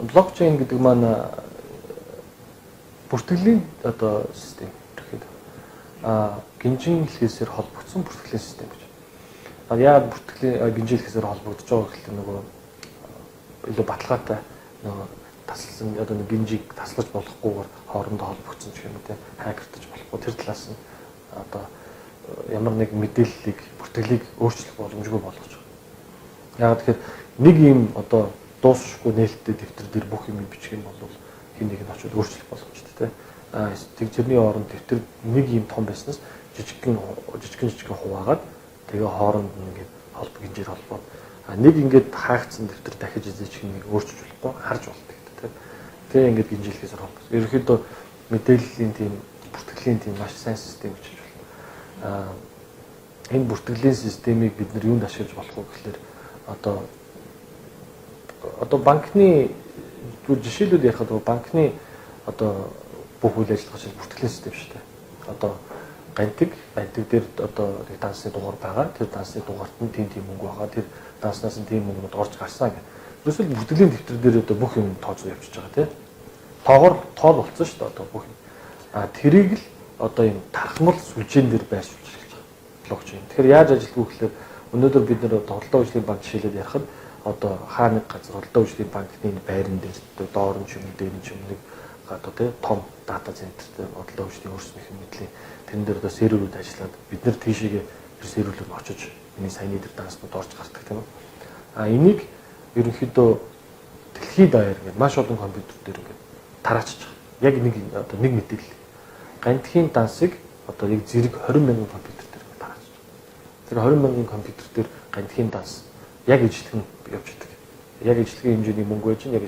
блокчейн гэдэг маань бүртгэлийн одоо систем гэхэд гинжин хэлхээсээр холбогдсон бүртгэлийн систем гэж. Яагаад бүртгэлийн гинжин хэлхээсээр холбогдож байгаа гэхэл нөгөө илүү баталгаатай нөгөө таслсан одоо нэг гинжиг таслаж болохгүйгээр хоорондоо холбогдсон гэх юм уу те хакертаж болохгүй тэр талаас нь одоо ямар нэг мэдээллийг бүртгэлийг өөрчлөх боломжгүй болгож байгаа. Яагаад тэгэхээр нэг юм одоо дуусахгүй нээлттэй дэвтэр дээр бүх юм бичих юм бол хин нэг нь очиж өөрчлөх боломжтой те. Тэрний оронд дэвтэр нэг юм том байснаас жижигхэн хуваагаад тэгээ хооронд нь ингээд холбог гинжээр холбоод нэг ингээд хаагдсан дэвтэр дахиж эзэж нэг өөрчилж болохгүй харж болдог те. Тэгээ ингээд гинжийлэхээс холбос. Ерөнхийдөө мэдээллийн тийм бүртгэлийн тийм маш сайн систем гэж байна. Энэ бүртгэлийн системийг бид нар юунд ашиглаж болох вэ гэхээр одоо банкны жишээлүүд ярихад банкны одоо бүх үйл ажиллагаа чинь бүртгэлийн систем шүү дээ. Одоо гантиг дээр одоо нэг дансны дугаар байгаа. Тэр дансны дугаарт нь тийм мөнгө байгаа. Тэр данснаас нь тийм мөнгөд орж гарсан гэх. Ерөөсөө бүртгэлийн дэвтэр дээр одоо бүх юм тооцоо явчихж байгаа тийм. Тоол болсон шүү дээ одоо бүх юм. Тэрийг л одоо юм тархмал сүлжээн дээр байршуулж эхэлж байгаа. Блокчейн. Тэгэхээр яаж ажиллах вэ гэхээр өнөөдөр бид нэр Худалдаа хөгжлийн банк жишээлээд ярихад одоо хаа нэг газар Худалдаа хөгжлийн банкны байран дээр доор нь ч юм дээр нь ч юм нэг одоо тийм том дата центртэй Худалдаа хөгжлийн өөрсдийнх нь мэдлийн тэрэн дээр одоо серверүүд ажиллаад бид нэр тийшээгээ тэр серверлүүд очиж энэ саяны дээр данснууд орж гардаг тийм үү. Энийг ерөнхийдөө дэлхийд даяар ингээд маш олон компьютер дээр ингээд тараачиж байгаа. Яг нэг мэдээлэл. Гантхийн дансыг одоо яг зэрэг 20 мянган компьютер дээр тараачиж байгаа. Тэр 20 мянган компьютер дээр гантхийн данс яг ижлэх нь явж идэг. Яг ижлэгийн хэмжээний мөнгө байж яг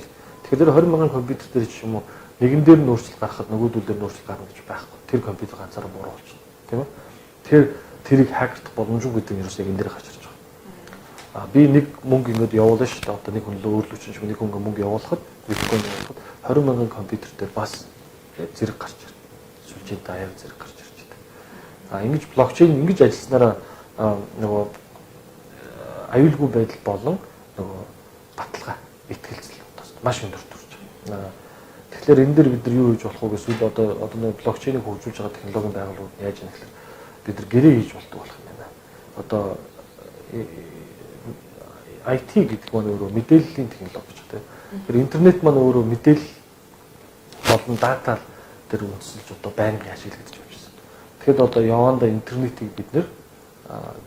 тэгэхээр 20 мянган компьютер дээр ч юм уу нэгэн дээр нь өөрчлөлт гаргахад нөгөөдөл дээр нь өөрчлөлт гарна гэж байхгүй. Тэр компьютер ганцаараа буруу болчихно. Тийм үү? Тэгэхээр тэрийг хакердах боломжгүй гэдэг нь ерөөсөө энэ дээр гарч ирж байгаа. Би нэг мөнгө ингэж явуулна шүү дээ. Одоо нэг хүн л өөрлөвч юм нэг хүн мөнгө явуулахад биткойн явуулахад 20 мянган компьютер дээр бас зэрэг гарч ирнэ. Сүлжээ даяар зэрэг гарч ирж байгаа. Ингэж блокчейн ингэж ажилласнараа нөгөө аюулгүй байдал болон нөгөө баталгаа ихтгэлцэл маш өндөр төрж байгаа. Тэгэхээр энэ дээр бид нар юу хийж болох вэ гэсэн үг одоо нэг блокчейнийг хөгжүүлж байгаа технологийн байгууллагууд яаж яах вэ? Бид нар гэрээ хийж болдог болох юм байна. Одоо IT гэдэг нь өөрөө мэдээллийн технологи гэж байна. Тэр интернет маань өөрөө мэдээлэл болон дата дээр үндэслэж одоо байнгын ашиглагдаж явжсэн. Тэгэхэд одоо явандаа интернетийг бид нэр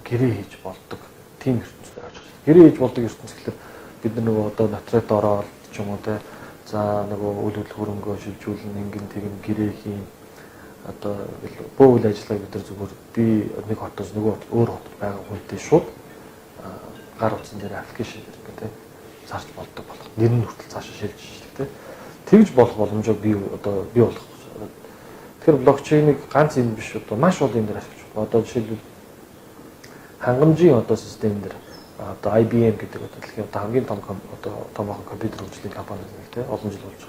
гэрээ хийж болдог тийм ертөнцид авч байгаа. Гэрээ хийж болдог ертөнц гэхэлэр бид нар нөгөө одоо натрет ороод ч юм уу те за нөгөө үйл хөдлөл хөрөнгөө шилжүүлэн ингэн тэгэн гэрээ хийн одоо бүх үйл ажиллагааг бид нар зүгээр би нэг хотоос нөгөө өөр хотод байгаа хүнтэй шууд гар утсан дээр аппликейшн гэдэг те зарж болдог болох. Нэр нь хүртэл цаашаа шилжиж те. Тэгж болох боломжоо би болгох. Тэгэхээр блокчейнийг ганц энэ биш одоо маш олон юм дээр ашиглаж байна. Одоо жишээлбэл хангамжийн одоо систем дээр одоо IBM гэдэг одоо дэлхийн хамгийн том одоо томоохон компьютер хөгжлийн компани нэг те олон жил болж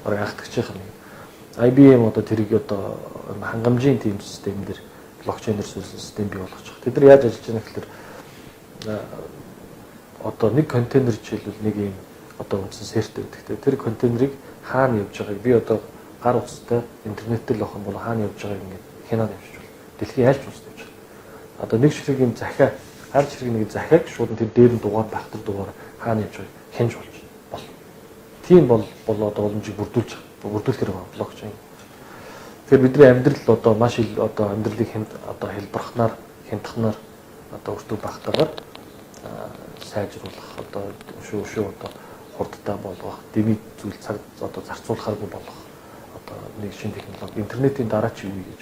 байгаа. Ягтгчийнх нь IBM одоо тэрийг одоо хангамжийн тийм систем дээр блокчейнээр суулсан систем бий болгож байгаа. Тэд нар яаж ажиллаж байгаа гэхээр одоо нэг контейнер жишээлбэл нэг юм одоо үндсэн сервер гэдэг. Тэр контейнерыг хаана явж байгааг би одоо гар утастай интернеттэй л авах юм бол хаана явж байгааг ингээд хянаад явж байна. Дэлхийн айлч улсад явж байна. Одоо нэг ширхэг юм захиа харж хэрэг нэг захиаг шууд тэр дээр нь дугаар байх тэр дугаар хаана явж байгааг хянж болж болно. Тийм бол одоо боломжийг бүрдүүлэхээр байгаа блокчейн. Тэгэхээр бидний амьдрал одоо маш их одоо амьдралыг одоо хэлбэрхнаар хямдхнаар одоо өртөг багтаагаар сайжруулах одоо өшөө одоо хурдтай болгох, дэмий зүйл цаг одоо зарцуулахааргүй болгох одоо нэг шинэ технологи интернетийн дараач юу гэж